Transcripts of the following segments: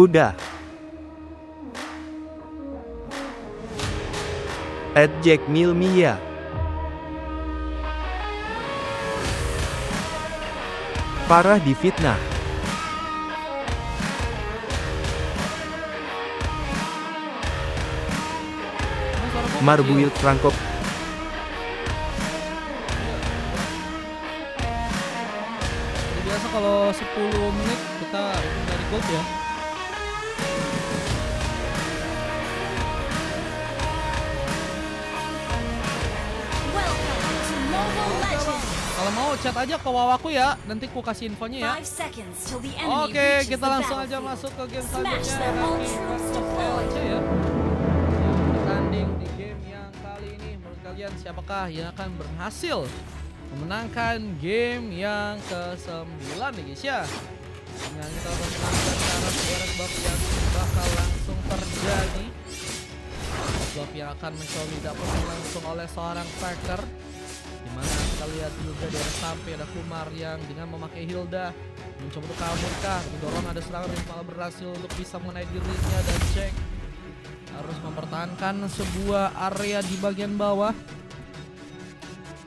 Udah. Jack Milmia. Parah difitnah. Marbuil Franco. Biasa kalau 10 menit kita dari gold ya. Kalau mau chat aja ke Wawaku ya, nanti ku kasih infonya ya. Oke, kita langsung aja masuk ke game selanjutnya. LC ya. Bertanding di game yang kali ini, menurut kalian siapakah yang akan berhasil memenangkan game yang ke-9 nih guys ya. Dengan kita menangkan cara sebarang buff yang bakal langsung terjadi. Buff yang akan mencoba didapatkan langsung oleh seorang Faker. Dimana kita lihat juga dari sampai ada Kumar yang dengan memakai Hilda mencoba untuk kabur kah, mendorong ada serangan yang malah berhasil untuk bisa mengenai dirinya, dan Jack harus mempertahankan sebuah area di bagian bawah.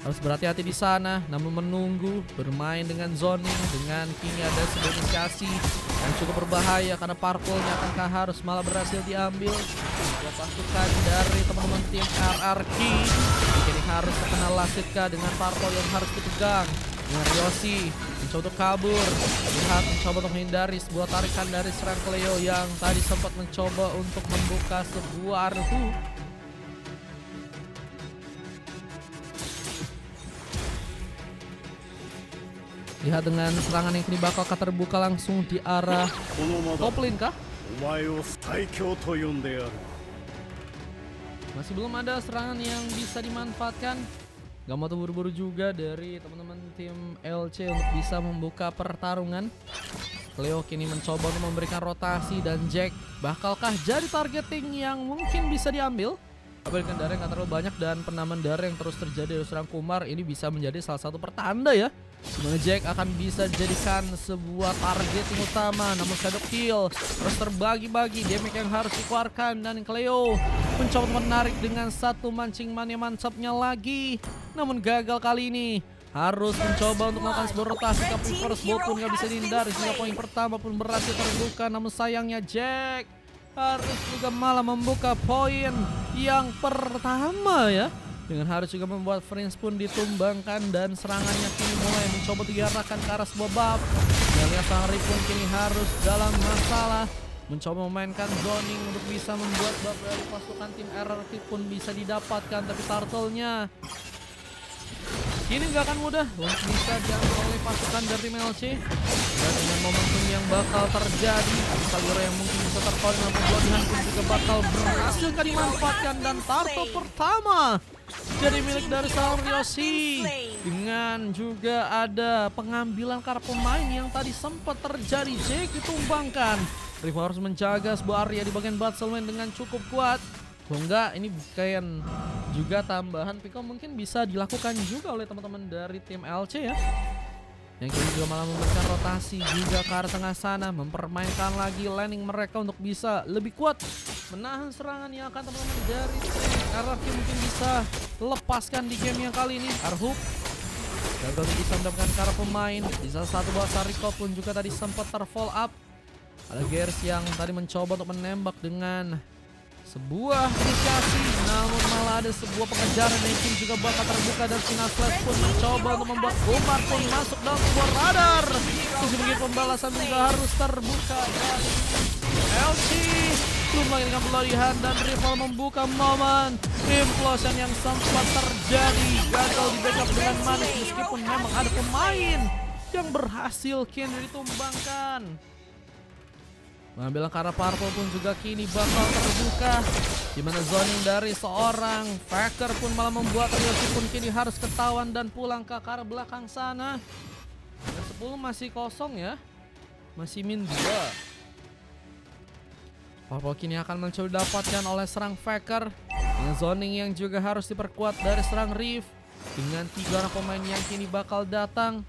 Harus berhati-hati di sana, namun menunggu bermain dengan zoning, dengan kini ada sebuah inisiasi yang cukup berbahaya karena parpolnya akankah harus malah berhasil diambil. Dua pasukan dari teman-teman tim RRQ ini harus terkena Lasitka dengan parpol yang harus dipegang. Dengan Yoshi mencoba untuk kabur, lihat mencoba untuk menghindari sebuah tarikan dari serang Cleo yang tadi sempat mencoba untuk membuka sebuah arhu. Lihat dengan serangan yang kini bakal terbuka langsung di arah top lane kah? Masih belum ada serangan yang bisa dimanfaatkan. Gak mau terburu-buru juga dari teman-teman tim LC untuk bisa membuka pertarungan. Cleo kini mencoba untuk memberikan rotasi, dan Jack bakalkah jadi targeting yang mungkin bisa diambil? Apalagi darah yang gak terlalu banyak dan penambahan darah yang terus terjadi dari serang Kumar ini bisa menjadi salah satu pertanda ya, dimana Jack akan bisa dijadikan sebuah target yang utama. Namun Shadow Kill terus terbagi-bagi damage yang harus dikeluarkan, dan Cleo mencoba menarik dengan satu mancing mania mantapnya lagi, namun gagal kali ini. Harus mencoba untuk melakukan sebuah rotasi, tapi first blood pun gak bisa dihindari sehingga poin pertama pun berhasil terbuka. Namun sayangnya Jack harus juga malah membuka poin yang pertama ya, dengan harus juga membuat Prince pun ditumbangkan, dan serangannya kini mulai mencoba diarahkan ke arah sebuah buff. Dan lihat sang Rick pun kini harus dalam masalah, mencoba memainkan zoning untuk bisa membuat buff dari pasukan tim RRQ pun bisa didapatkan, tapi turtle-nya kini gak akan mudah untuk bisa diambil oleh pasukan dari tim LC. Dan dengan momentum yang bakal terjadi, Saliro yang mungkin bisa terkoordinat, namun Bloodhound pun juga bakal berhasil dimanfaatkan, dan turtle pertama jadi milik dari seorang Yoshi. Dengan juga ada pengambilan karena pemain yang tadi sempat terjadi, Jake ditumbangkan. Rivo harus menjaga sebuah area di bagian battleman dengan cukup kuat. Kalau enggak, ini bukan juga tambahan Pico mungkin bisa dilakukan juga oleh teman-teman dari tim LC ya. Yang kini juga malah memberikan rotasi juga ke arah tengah sana, mempermainkan lagi landing mereka untuk bisa lebih kuat menahan serangan yang akan teman-teman dari RRQ mungkin bisa lepaskan di game yang kali ini. Arhub gagal bisa mendapatkan ke arah pemain. Di salah satu buah Sariko pun juga tadi sempat terfollow up. Ada Gers yang tadi mencoba untuk menembak dengan sebuah inisiasi, namun malah ada sebuah pengejaran yang kini juga bakal terbuka, dan Sinar Slash pun mencoba untuk membuat Kumar pun masuk dalam sebuah radar. Sisi begitu pembalasan juga harus terbuka dari LC. Belum lagi dengan pelarihan, dan rival membuka momen implosion yang sempat terjadi. Gagal di backup dengan manis meskipun memang ada pemain yang berhasil kini ditumbangkan. Mengambil ke arah Purple pun juga kini bakal terbuka, dimana zoning dari seorang Faker pun malah membuat Ryoshi pun kini harus ketahuan dan pulang ke arah belakang sana. Dan 10 masih kosong ya, masih min 2. Purple kini akan mencoba didapatkan oleh serang Faker, dengan zoning yang juga harus diperkuat dari serang Reef, dengan 3 orang pemain yang kini bakal datang.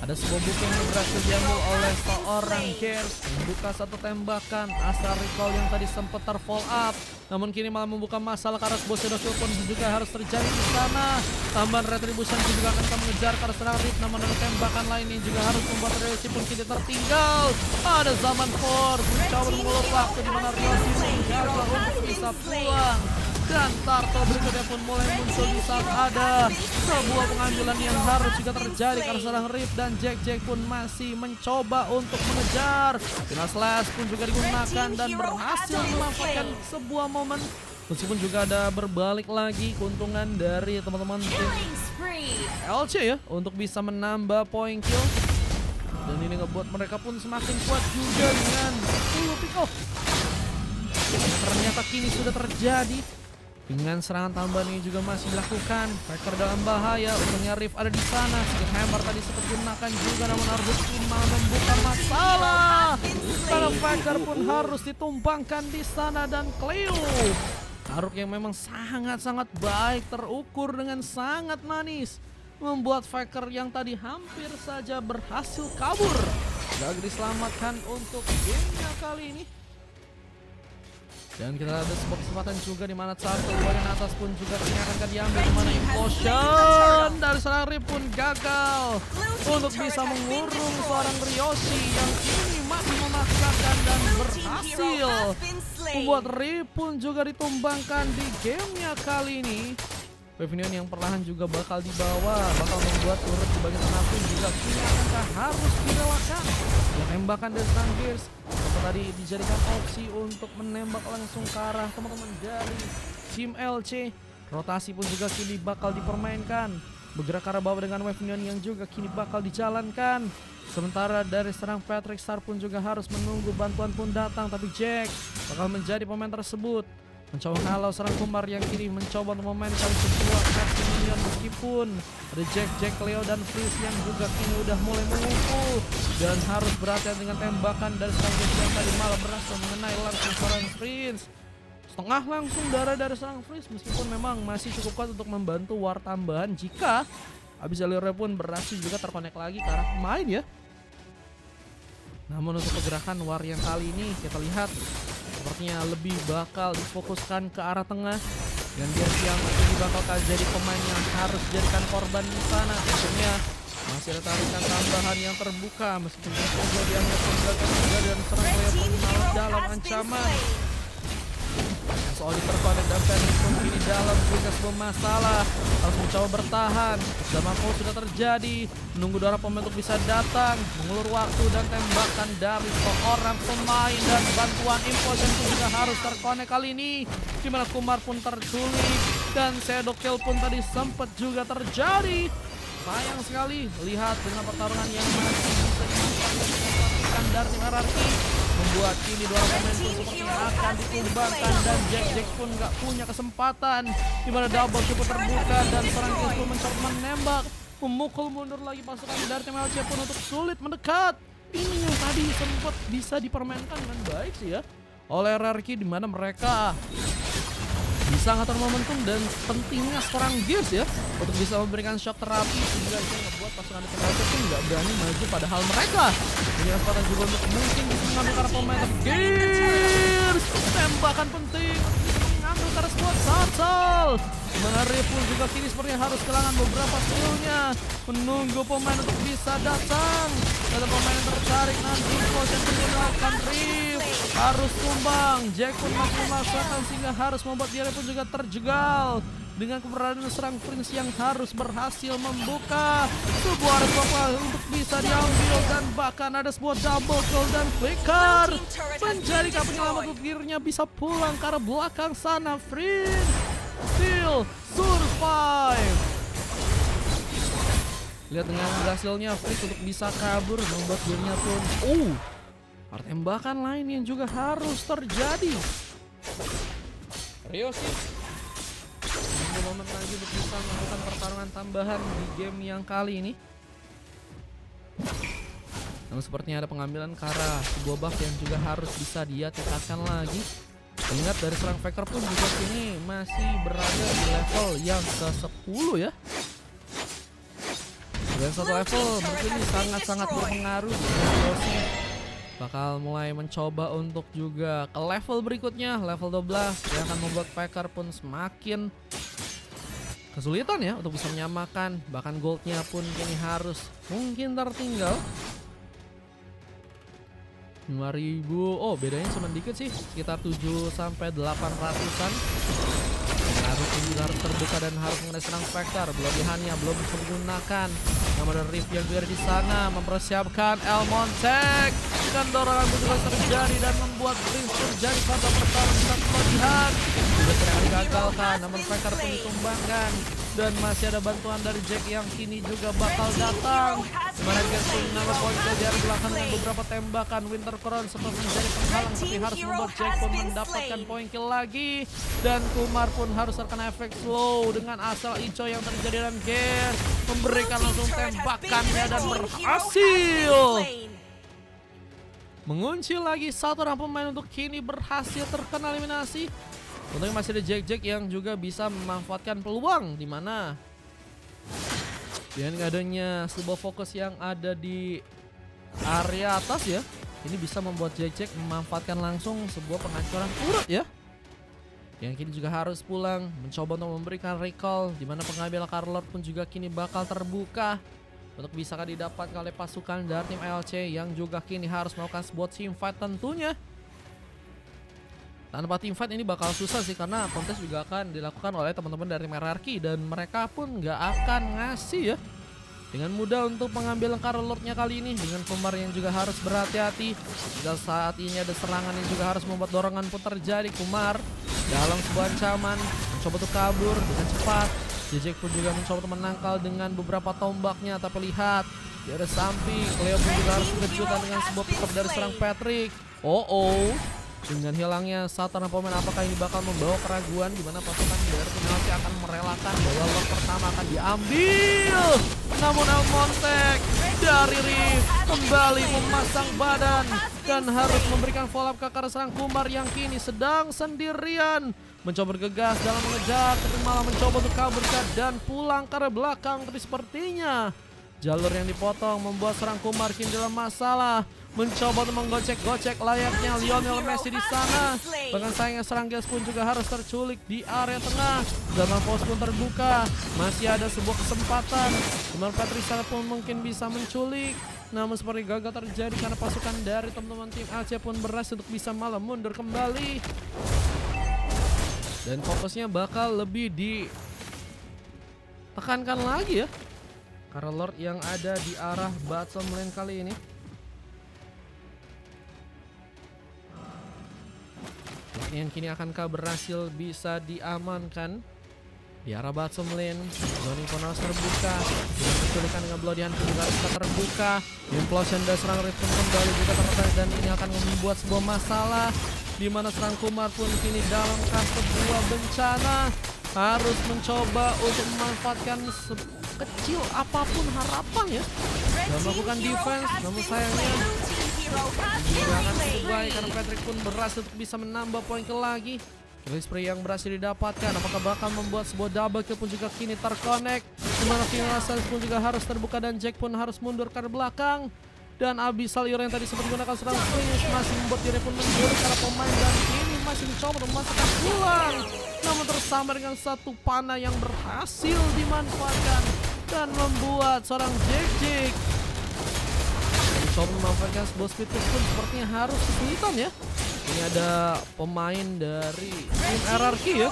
Ada sebuah buku yang berhasil diambil oleh seorang Gears, membuka satu tembakan asal recall yang tadi sempat terfall up. Namun kini malah membuka masalah karena sebuah shadow kill pun juga harus terjadi di sana. Tambahan retribution juga akan mengejar karena serang Rip, namun ada tembakan lain yang juga harus membuat Ryoshi pun kini tertinggal. Ada zaman Force mencoba mengulur waktu di mana Ryoshi mencoba untuk bisa pulang. Dan turtle berikutnya pun mulai muncul di saat ada sebuah pengambilan yang harus juga terjadi karena serang Rip dan Jack pun masih mencoba untuk mengejar. Final Slash pun juga digunakan dan berhasil memanfaatkan sebuah momen. Meskipun juga ada berbalik lagi keuntungan dari teman-teman tim LC ya untuk bisa menambah poin kill. Dan ini ngebuat mereka pun semakin kuat juga dengan 10 pick off. Ternyata kini sudah terjadi. Dengan serangan tambahan ini juga masih dilakukan. Faker dalam bahaya. Untungnya Rift ada di sana. Secret Hammer tadi sempat digunakan juga, namun Arbus malah membuka masalah. Karena Faker pun harus ditumpangkan di sana dan Cleo. Taruk yang memang sangat-sangat baik, terukur dengan sangat manis, membuat Faker yang tadi hampir saja berhasil kabur gak diselamatkan untuk gamenya kali ini. Dan kita ada sebuah kesempatan juga di mana satu bagian atas pun juga akan diambil, di mana implosion dari serang Rip pun gagal untuk bisa mengurung seorang Ryoshi yang kini masih memaksakan dan berhasil membuat Rip pun juga ditumbangkan di gamenya kali ini. Pavilion yang perlahan juga bakal dibawa, bakal membuat turret di bagian tengah pun juga kini akankah harus direlakan. Dan tembakan dari serang Gears tadi dijadikan opsi untuk menembak langsung ke arah teman-teman dari tim LC. Rotasi pun juga kini bakal dipermainkan, bergerak ke arah bawah dengan wave neon yang juga kini bakal dijalankan. Sementara dari serang Patrick Star pun juga harus menunggu bantuan pun datang, tapi Jack bakal menjadi pemain tersebut mencoba menghalau serang Kumar yang kini mencoba untuk memainkan sebuah aksi minion, meskipun ada Jack, Cleo dan Freeze yang juga kini udah mulai mengumpul dan harus berhati-hati dengan tembakan dari serang Freeze yang tadi malah berhasil mengenai langsung serang Freeze. Setengah langsung darah dari serang Freeze, meskipun memang masih cukup kuat untuk membantu war tambahan jika Abyssal pun berhasil juga terkonek lagi ke arah pemain ya. Namun untuk pergerakan war yang kali ini kita lihat sepertinya lebih bakal difokuskan ke arah tengah, dan dia yang ini bakal jadi pemain yang harus dijadikan korban di sana. Tentunya masih ada tarikan tambahan yang terbuka, meskipun juga dianggap penggagal juga dan serang Cleo pun malah dalam ancaman. Soal terkonek dan Phoenix pun kini dalam juga sebuah masalah, harus mencoba bertahan. Zaman Paul sudah terjadi, menunggu darah pemain untuk bisa datang, mengulur waktu dan tembakan dari seorang pemain, dan bantuan implosion pun juga harus terkonek kali ini, dimana Kumar pun terculik dan shadow kill pun tadi sempat juga terjadi. Sayang sekali lihat dengan pertarungan yang masih bisa dilakukan dari tim RRQ, membuat kini dua pemain pun sepertinya akan ditumbangkan, dan Jack pun gak punya kesempatan, dimana double cukup terbuka dan serang Gears pun mencoba menembak, memukul mundur lagi pasukan dari tim LC pun untuk sulit mendekat. Ini yang tadi sempat bisa dipermainkan dengan baik sih ya oleh RRQ, dimana mereka bisa ngatur momentum dan pentingnya serang Gears ya untuk bisa memberikan shock terapi, sehingga itu membuat pasukan tim LC pun gak berani maju, padahal mereka punya kesempatan juga untuk mungkin bisa mengambil karena pemain Gears. Tembakan penting untuk mengambil karena squad Turtle, dimana Rip pun juga kini sepertinya harus kehilangan beberapa skillnya, menunggu pemain untuk bisa datang. Dan pemain yang tertarik nanti Potion pun melakukan Rip harus tumbang. Jack pun masih memaksakan sehingga harus membuat dia pun juga terjegal dengan keberadaan serang Prince yang harus berhasil membuka sebuah rekor untuk bisa diambil, dan bahkan ada sebuah double kill dan flicker menjadikan penyelamat untuk dirinya bisa pulang ke arah belakang sana. Prince still survive. Lihat dengan berhasilnya Prince untuk bisa kabur, membuat dirinya pun ada tembakan lain yang juga harus terjadi. Ryoshi menunggu momen lagi untuk bisa melakukan pertarungan tambahan di game yang kali ini. Namun sepertinya ada pengambilan ke arah sebuah buff yang juga harus bisa dia tingkatkan lagi. Ingat dari serang Faker pun juga kini masih berada di level yang ke-10 ya. Dan satu level menurut ini sangat-sangat berpengaruh. Rossi bakal mulai mencoba untuk juga ke level berikutnya, level 12 yang akan membuat Faker pun semakin kesulitan ya untuk bisa menyamakan. Bahkan goldnya pun kini harus mungkin tertinggal 5.000. Oh, bedanya cuma dikit sih, sekitar 7-800an. Harus terbuka dan harus mengenai serang Spectre. Berlebihannya belum menggunakan nama dari Rift yang juga di sana mempersiapkan Elmontek dan dorongan juga terjadi dan membuat Rift terjadi pada pertarungan berlebihan. Juga tidak digagalkan, namun Spectre pun ditumbangkan dan masih ada bantuan dari Jack yang kini juga bakal datang. Dimana dia pun menambah poin dari belakang dengan beberapa tembakan. Winter Crown sempat menjadi penghalang, tapi harus membuat Jack pun mendapatkan poin kill lagi. Dan Kumar pun harus terkena efek slow dengan asal Ico yang terjadi dan Gear memberikan langsung tembakannya dan berhasil mengunci lagi satu orang pemain untuk kini berhasil terkena eliminasi. Tentunya masih ada Jack yang juga bisa memanfaatkan peluang, di mana dengan adanya sebuah fokus yang ada di area atas ya, ini bisa membuat Jack memanfaatkan langsung sebuah penghancuran urut ya. Yang kini juga harus pulang mencoba untuk memberikan recall, di mana pengambil Carlord pun juga kini bakal terbuka untuk bisa didapatkan oleh pasukan dari tim LC yang juga kini harus melakukan sebuah team fight tentunya. Tanpa team fight ini bakal susah sih, karena kontes juga akan dilakukan oleh teman-teman dari Merarki dan mereka pun nggak akan ngasih ya dengan mudah untuk mengambil Carlord-nya kali ini. Dengan Kumar yang juga harus berhati-hati jika saat ini ada serangan yang juga harus membuat dorongan pun terjadi. Kumar dalam sebuah ancaman mencoba untuk kabur dengan cepat. Jack pun juga mencoba untuk menangkal dengan beberapa tombaknya, tapi lihat di ada samping Cleo pun juga harus kejutan dengan sebuah pick up dari serang Patrick. Dengan hilangnya satu orang pemain, apakah ini bakal membawa keraguan di mana pasukan dari penalti akan merelakan bahwa lot pertama akan diambil. Namun Elmontek dari Rift kembali memasang badan dan harus memberikan follow up ke arah serang Kumar yang kini sedang sendirian. Mencoba bergegas dalam mengejar, tapi malah mencoba untuk kabur dan pulang ke arah belakang. Tapi sepertinya jalur yang dipotong membuat serang Kumar kini dalam masalah. Mencoba untuk menggocek-gocek layaknya Lionel Messi di sana. Bahkan sayangnya serang Gas pun juga harus terculik di area tengah. Zaman pos pun terbuka. Masih ada sebuah kesempatan. Cuman Patricia pun mungkin bisa menculik. Namun seperti gagal terjadi karena pasukan dari teman-teman tim AC pun berhasil untuk bisa malah mundur kembali. Dan fokusnya bakal lebih ditekankan lagi ya. Karena Lord yang ada di arah bottom lane kali ini. Yang kini akankah berhasil bisa diamankan di arah bottom lane. Zoning pun harus terbuka. Dengan penculikan dengan Bloodihan pun juga bisa terbuka. Implosion dan serang Rift pun kembali juga tertarik, dan ini akan membuat sebuah masalah di mana serang Kumar pun kini dalam sebuah bencana. Harus mencoba untuk memanfaatkan sekecil apapun harapan ya dan melakukan defense. Namun sayangnya tidak akan cukup baik karena Patrick pun berhasil untuk bisa menambah poin kill lagi. Kill spree yang berhasil didapatkan, apakah bakal membuat sebuah double kill pun juga kini terkonek, dimana final Assassins pun juga harus terbuka dan Jack pun harus mundur ke belakang. Dan Abyssal Yura yang tadi sempat menggunakan serang finish masih membuat dirinya pun menjauh karena pemain, dan ini masih mencoba untuk memasukkan pulang. Namun tersambar dengan satu panah yang berhasil dimanfaatkan dan membuat seorang Jack mencoba memanfaatkan sebuah speed push pun sepertinya harus kesulitan ya. Ini ada pemain dari tim RRQ ya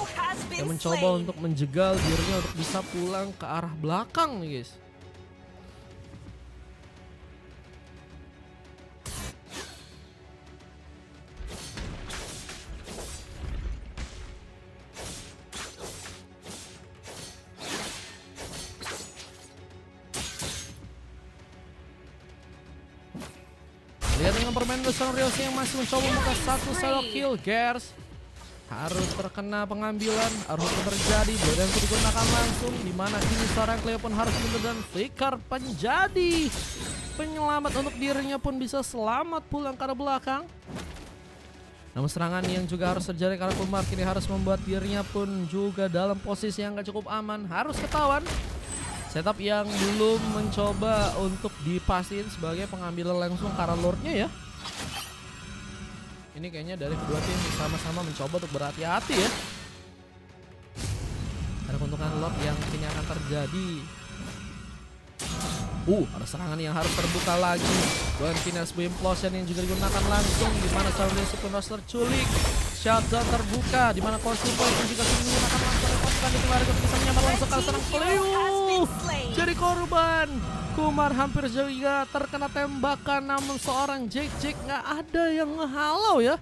yang mencoba untuk menjegal dirinya untuk bisa pulang ke arah belakang nih guys. Lihat dengan permainan besar Ryosi yang masih mencoba membuka satu solo kill. Gers harus terkena pengambilan, harus terjadi dan digunakan langsung, dimana kini seorang Cleo pun harus mundur dan Flicker menjadi penyelamat untuk dirinya pun bisa selamat pulang ke arah belakang. Namun serangan yang juga harus terjadi karena Kumar kini harus membuat dirinya pun juga dalam posisi yang gak cukup aman, harus ketahuan. Setup yang belum mencoba untuk dipastiin sebagai pengambilan langsung karena Lordnya ya. Ini kayaknya dari kedua tim sama-sama mencoba untuk berhati-hati ya. Ada keuntungan Lord yang kini akan terjadi. Ada serangan yang harus terbuka lagi. Continuous Implosion yang juga digunakan langsung. Dimana Saudi pun harus terculik. Shutdown terbuka. Dimana Cosplay pun juga menggunakan langsung. Pasukan di kemarin bisa menyamar langsung ke serang Cleo. Jadi korban. Kumar hampir juga terkena tembakan. Namun seorang Jack nggak ada yang ngehalau ya.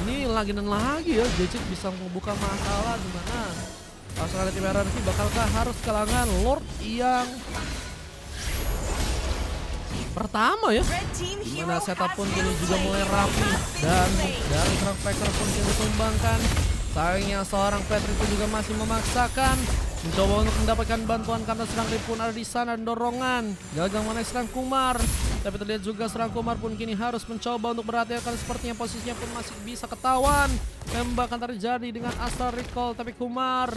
Ini lagi dan lagi ya. Jack bisa membuka masalah. Dimana pasukan tim RRQ bakalkah harus kehilangan Lord yang pertama ya, dimana setup pun kini juga mulai rapi dan dari serang Faker pun kini ditumbangkan. Sayangnya seorang Patrick pun juga masih memaksakan mencoba untuk mendapatkan bantuan karena serang Rip pun ada di sana dan dorongan gagal menaik serang Kumar. Tapi terlihat juga serang Kumar pun kini harus mencoba untuk berhati-hati karena sepertinya posisinya pun masih bisa ketahuan. Tembakan terjadi dengan Astral Recall tapi Kumar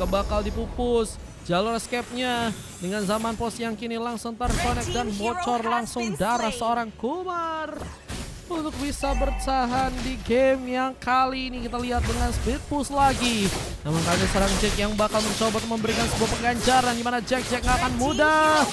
bakal dipupus. Jalur escape-nya dengan zaman pos yang kini langsung terkonek dan bocor langsung darah seorang Kumar untuk bisa bertahan di game yang kali ini. Kita lihat dengan speed push lagi. Namun kali serang Jack yang bakal mencoba untuk memberikan sebuah pengganjaran di mana Jack nggak akan mudah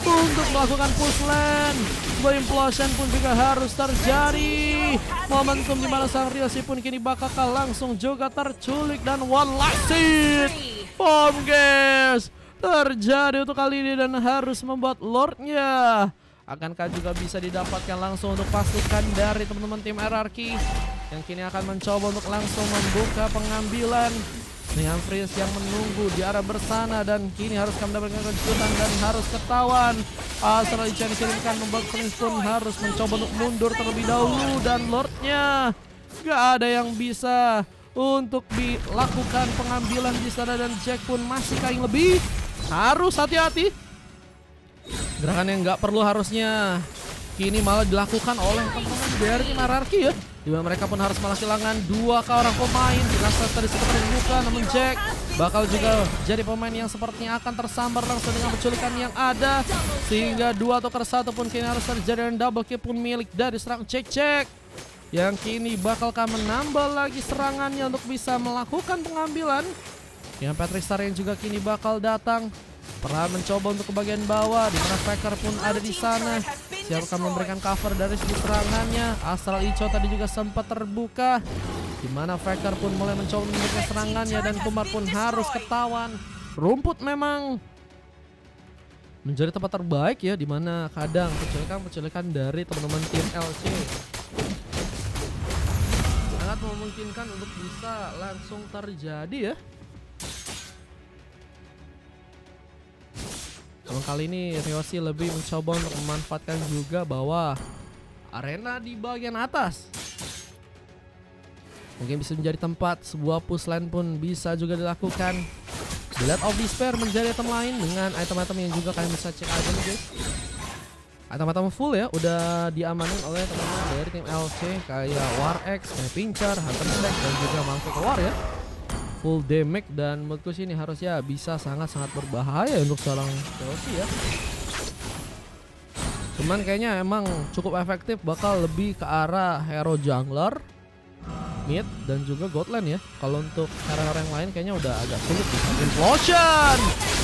untuk melakukan push lane. Sebuah implosion pun juga harus terjadi. Momentum di mana sang Ryoshi pun kini bakal langsung juga terculik dan one last hit. Bomb guys terjadi untuk kali ini dan harus membuat Lordnya. Akankah juga bisa didapatkan langsung untuk pasukan dari teman-teman tim RRQ yang kini akan mencoba untuk langsung membuka pengambilan dengan Freeze yang menunggu di arah bersana dan kini harus mendapatkan kejutan dan harus ketahuan. Astral Ichen dikirimkan membuat Freeze pun harus mencoba untuk mundur terlebih dahulu dan Lordnya gak ada yang bisa untuk dilakukan pengambilan di sana dan Jack pun masih kain lebih. Harus hati-hati. Gerakan yang nggak perlu harusnya kini malah dilakukan oleh teman-teman dari tim RRQ ya. Dimana mereka pun harus malah kehilangan 2 orang pemain. Dirasa tadi seperti terbuka namun Jack bakal juga jadi pemain yang sepertinya akan tersambar langsung dengan penculikan yang ada. Sehingga 2 tukar 1 pun kini harus terjadi dan double kill pun milik dari serang Jack. Yang kini bakalkah menambah lagi serangannya untuk bisa melakukan pengambilan. Yang Patrick Star yang juga kini bakal datang. Perlahan mencoba untuk ke bagian bawah. Dimana Faker pun ada di sana. Siap akan memberikan cover dari segi serangannya. Astral Icho tadi juga sempat terbuka. Dimana Faker pun mulai mencoba memberikan serangannya. Dan Kumar pun harus ketahuan. Rumput memang menjadi tempat terbaik ya. Dimana kadang penculikan dari teman-teman tim LC sangat memungkinkan untuk bisa langsung terjadi ya. Namun kali ini Ryoshi lebih mencoba untuk memanfaatkan juga bahwa arena di bagian atas mungkin bisa menjadi tempat sebuah push lane pun bisa juga dilakukan. Blade of Despair menjadi item lain dengan item-item yang juga kalian bisa cek aja nih guys. Item-item full ya, udah diamanin oleh teman-teman dari tim LC kayak War X, Pincer, Hunter Stack dan juga Malphite War ya. Full damage dan menurutku sih ini harusnya bisa sangat-sangat berbahaya untuk seorang Ryoshi ya. Cuman kayaknya emang cukup efektif bakal lebih ke arah hero jungler, mid dan juga god lane ya. Kalau untuk hero-hero yang lain kayaknya udah agak sulit bisa. Implosion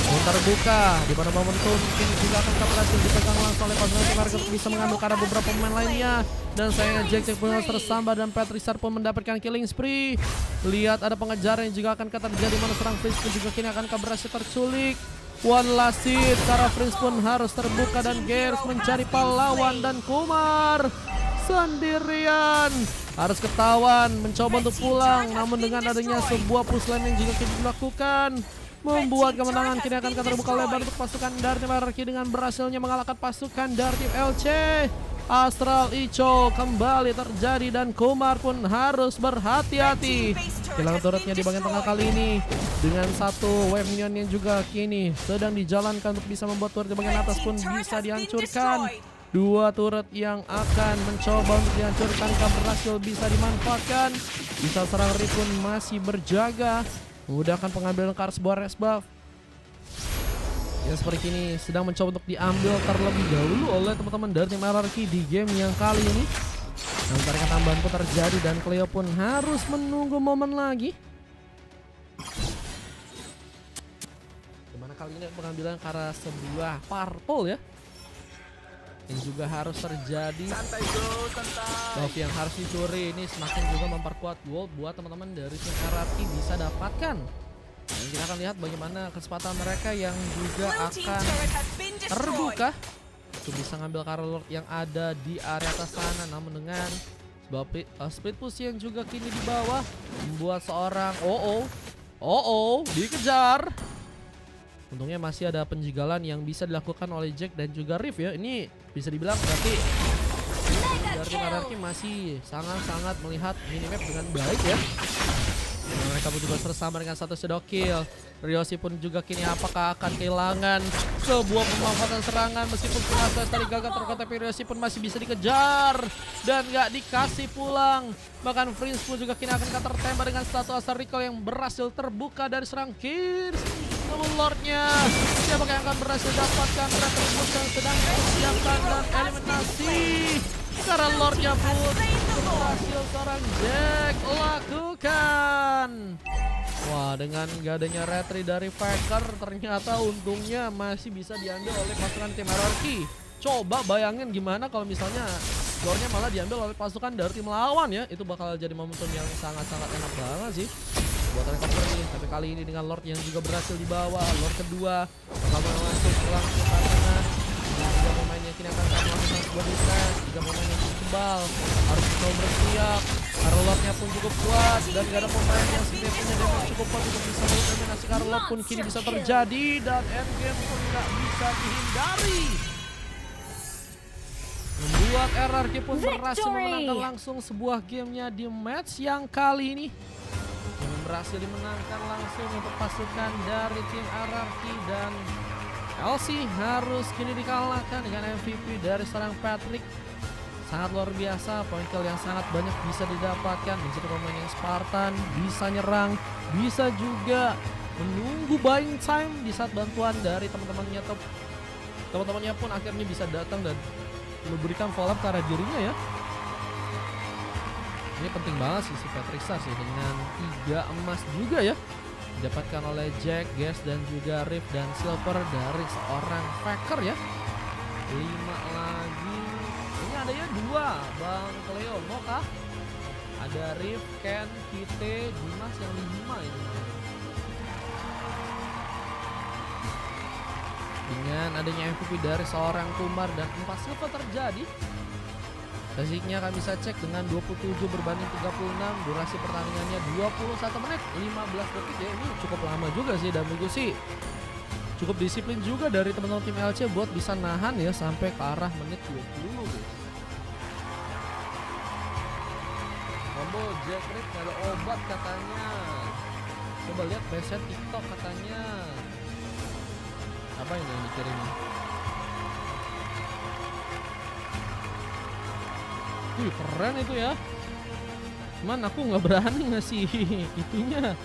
yang terbuka di mana momentum mungkin juga akan berhasil dipegang langsung oleh pasukan tim RRQ untuk bisa mengambil karena beberapa pemain lainnya. Dan sayangnya Jack pun harus tersambar dan Patrick Star pun mendapatkan killing spree. Lihat ada pengejaran yang juga akan terjadi mana serang Freeze pun juga kini akan berhasil terculik. One last hit karena Freeze pun harus terbuka dan Gears mencari pahlawan dan Kumar sendirian harus ketahuan mencoba untuk pulang. Namun dengan adanya sebuah push lane yang juga kini dilakukan membuat kemenangan kini akan terbuka lebar untuk pasukan dari tim RRQ dengan berhasilnya mengalahkan pasukan dari tim LC. Astral Icho kembali terjadi dan Kumar pun harus berhati-hati. Kehilangan turretnya di bagian tengah kali ini dengan satu wave minion yang juga kini sedang dijalankan untuk bisa membuat turret di bagian atas pun bisa dihancurkan. 2 turret yang akan mencoba untuk dihancurkan kan berhasil bisa dimanfaatkan. Bisa serang Rip pun masih berjaga memudahkan pengambilan sebuah res buff. Yang seperti ini sedang mencoba untuk diambil terlebih dahulu oleh teman-teman dari tim RRQ di game yang kali ini. Namun tarikan tambahan pun terjadi dan Cleo pun harus menunggu momen lagi. Dimana kali ini pengambilan ke arah sebuah purple ya. Yang juga harus terjadi. Santai bro, santai. Buff yang harus dicuri ini semakin juga memperkuat gold buat teman-teman dari tim RRQ bisa dapatkan. Dan kita akan lihat bagaimana kesempatan mereka yang juga akan terbuka untuk bisa ngambil Carlord yang ada di area atas sana. Namun dengan sebuah split push yang juga kini di bawah membuat seorang dikejar. Untungnya masih ada penjagalan yang bisa dilakukan oleh Jack dan juga Riff ya. Ini bisa dibilang berarti dari tim RRQ masih sangat-sangat melihat minimap dengan baik ya. Mereka pun juga bersama dengan satu shadow kill. Ryoshi pun juga kini apakah akan kehilangan sebuah pemanfaatan serangan meskipun pengasas tadi gagal terkotak, tapi Ryoshi pun masih bisa dikejar dan gak dikasih pulang. Bahkan Prince pun juga kini akan tertembak dengan satu asal recall yang berhasil terbuka dari serang Gears. Namun Lordnya siapakah yang akan berhasil dapatkan retribut yang sedang disiapkan dan eliminasi. Karena Lordnya pun berhasil seorang Jack lakukan. Wah, dengan gak adanya retry dari Faker ternyata untungnya masih bisa diambil oleh pasukan tim RRQ. Coba bayangin gimana kalau misalnya skornya malah diambil oleh pasukan dari tim lawan ya. Itu bakal jadi momentum yang sangat-sangat enak banget sih buat recover ini. Tapi kali ini dengan Lord yang juga berhasil dibawa. Lord kedua bakal langsung pulang ke kanan. Tiga pemain yang kini akan melakukan sebuah defense. Tiga pemain yang cukup tebal harus selalu bersiap. Carlotnya pun cukup kuat dan gak ada pemain yang sebenarnya punya damage cukup kuat untuk bisa meliminasi. Carlot pun kini bisa terjadi dan endgame pun gak bisa dihindari. Membuat RRQ pun berhasil memenangkan langsung sebuah gamenya di match yang kali ini. Yang berhasil dimenangkan langsung untuk pasukan dari tim RRQ dan LC harus kini dikalahkan dengan MVP dari seorang Patrick. Sangat luar biasa, poin kill yang sangat banyak bisa didapatkan. Menjadi pemain yang Spartan, bisa nyerang, bisa juga menunggu buying time di saat bantuan dari teman-temannya. Teman-temannya pun akhirnya bisa datang dan memberikan follow up ke arah dirinya ya. Ini penting banget sih si Patrick Star sih, dengan 3 emas juga ya didapatkan oleh Jack, Gas dan juga Riff dan Silver dari seorang Faker ya. 5 lagi. Ini adanya 2 Bang Cleo, mau kah? Ada Riff, Ken, Kite, Dimas yang 5 ini. Dengan adanya MVP dari seorang Kumar dan 4 silver terjadi. Basicnya kami bisa cek dengan 27 berbanding 36, durasi pertandingannya 21 menit 15 detik ya. Ini cukup lama juga sih, dan menurut sih cukup disiplin juga dari teman-teman tim LC buat bisa nahan ya sampai ke arah menit 20 guys. Combo Jack Rick ada obat katanya. Coba lihat preset TikTok katanya. Apa ini yang dikirim? Wih, keren itu ya. Cuman aku nggak berani ngasih itunya.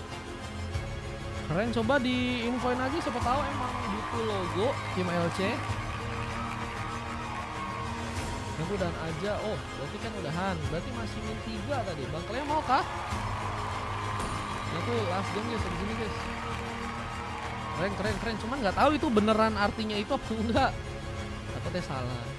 Keren, coba diinfoin aja siapa tahu emang butuh logo tim LC. Aku udahan aja. Oh, berarti kan udahan. Berarti masih min 3 tadi. Bang kalian mau kah? Aku last game guys, begini guys. Keren. Cuman nggak tahu itu beneran artinya itu apa enggak. Takutnya salah.